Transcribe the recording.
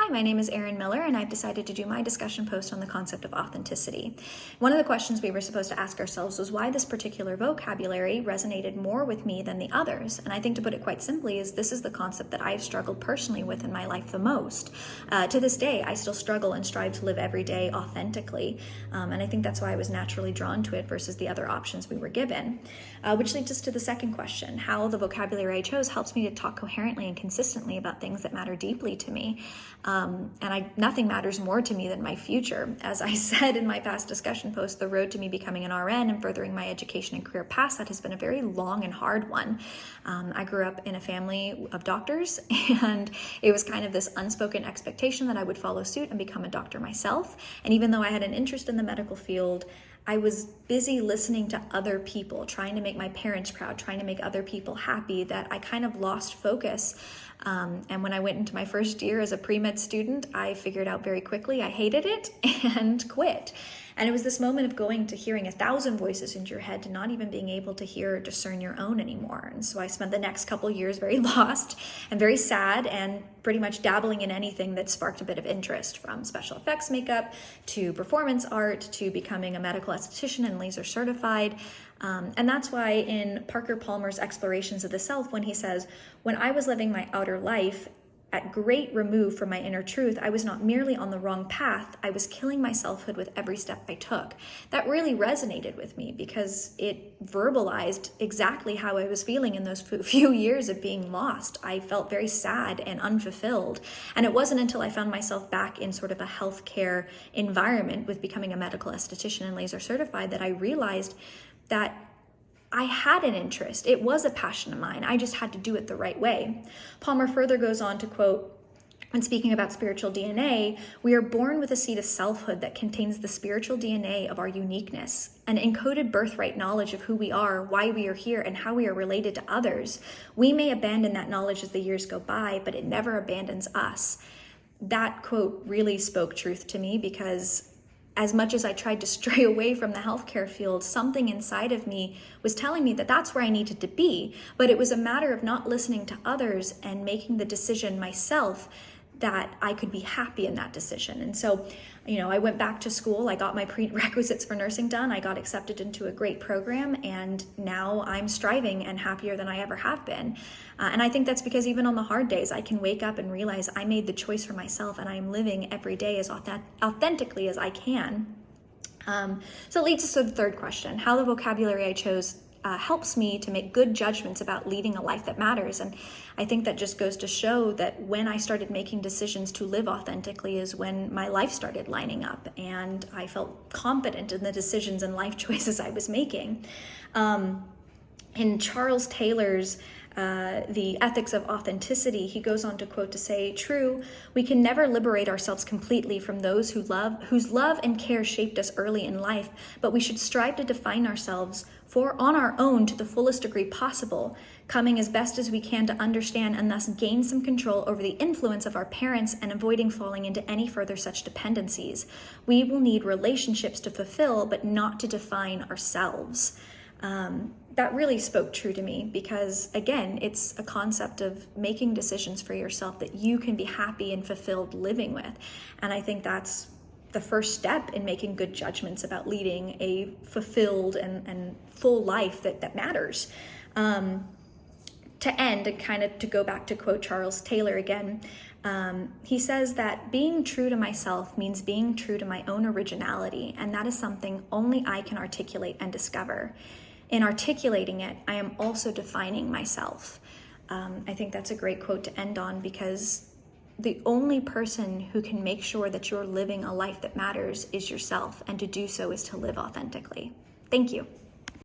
Hi, my name is Erin Miller, and I've decided to do my discussion post on the concept of authenticity. One of the questions we were supposed to ask ourselves was why this particular vocabulary resonated more with me than the others. And I think, to put it quite simply, is this is the concept that I've struggled personally with in my life the most. To this day, I still struggle and strive to live every day authentically. And I think that's why I was naturally drawn to it versus the other options we were given. Which leads us to the second question: how the vocabulary I chose helps me to talk coherently and consistently about things that matter deeply to me. Nothing matters more to me than my future. As I said in my past discussion post, the road to me becoming an RN and furthering my education and career past that has been a very long and hard one. I grew up in a family of doctors, and it was kind of this unspoken expectation that I would follow suit and become a doctor myself. And even though I had an interest in the medical field, I was busy listening to other people, trying to make my parents proud, trying to make other people happy, that I kind of lost focus. And when I went into my first year as a pre-med student, I figured out very quickly I hated it and quit. And it was this moment of going to hearing 1,000 voices in your head to not even being able to hear or discern your own anymore. And so I spent the next couple of years very lost and very sad and pretty much dabbling in anything that sparked a bit of interest, from special effects makeup to performance art to becoming a medical esthetician and laser certified. And that's why in Parker Palmer's Explorations of the Self, when he says, "When I was living my outer life at great remove from my inner truth, I was not merely on the wrong path, I was killing my selfhood with every step I took." That really resonated with me because it verbalized exactly how I was feeling in those few years of being lost. I felt very sad and unfulfilled. And it wasn't until I found myself back in sort of a healthcare environment with becoming a medical esthetician and laser certified that I realized that I had an interest. It was a passion of mine. I just had to do it the right way. Palmer further goes on to quote, when speaking about spiritual DNA, "We are born with a seed of selfhood that contains the spiritual DNA of our uniqueness, an encoded birthright knowledge of who we are, why we are here, and how we are related to others. We may abandon that knowledge as the years go by, but it never abandons us." That quote really spoke truth to me, because as much as I tried to stray away from the healthcare field, something inside of me was telling me that that's where I needed to be. But it was a matter of not listening to others and making the decision myself that I could be happy in that decision. And so, I went back to school. I got my prerequisites for nursing done. I got accepted into a great program, and now I'm striving and happier than I ever have been. And I think that's because even on the hard days, I can wake up and realize I made the choice for myself, and I am living every day as authentically as I can. So it leads us to the third question: how the vocabulary I chose helps me to make good judgments about leading a life that matters. And I think that just goes to show that when I started making decisions to live authentically is when my life started lining up, and I felt confident in the decisions and life choices I was making. In Charles Taylor's The Ethics of Authenticity, he goes on to quote to say, "True, we can never liberate ourselves completely from those whose love and care shaped us early in life, but we should strive to define ourselves on our own to the fullest degree possible, coming as best as we can to understand and thus gain some control over the influence of our parents and avoiding falling into any further such dependencies. We will need relationships to fulfill, but not to define ourselves." That really spoke true to me because, again, it's a concept of making decisions for yourself that you can be happy and fulfilled living with. And I think that's the first step in making good judgments about leading a fulfilled and full life that matters. To end, and kind of to go back to quote Charles Taylor again, he says that being true to myself means being true to my own originality, and that is something only I can articulate and discover. In articulating it, I am also defining myself. I think that's a great quote to end on, because the only person who can make sure that you're living a life that matters is yourself, and to do so is to live authentically. Thank you.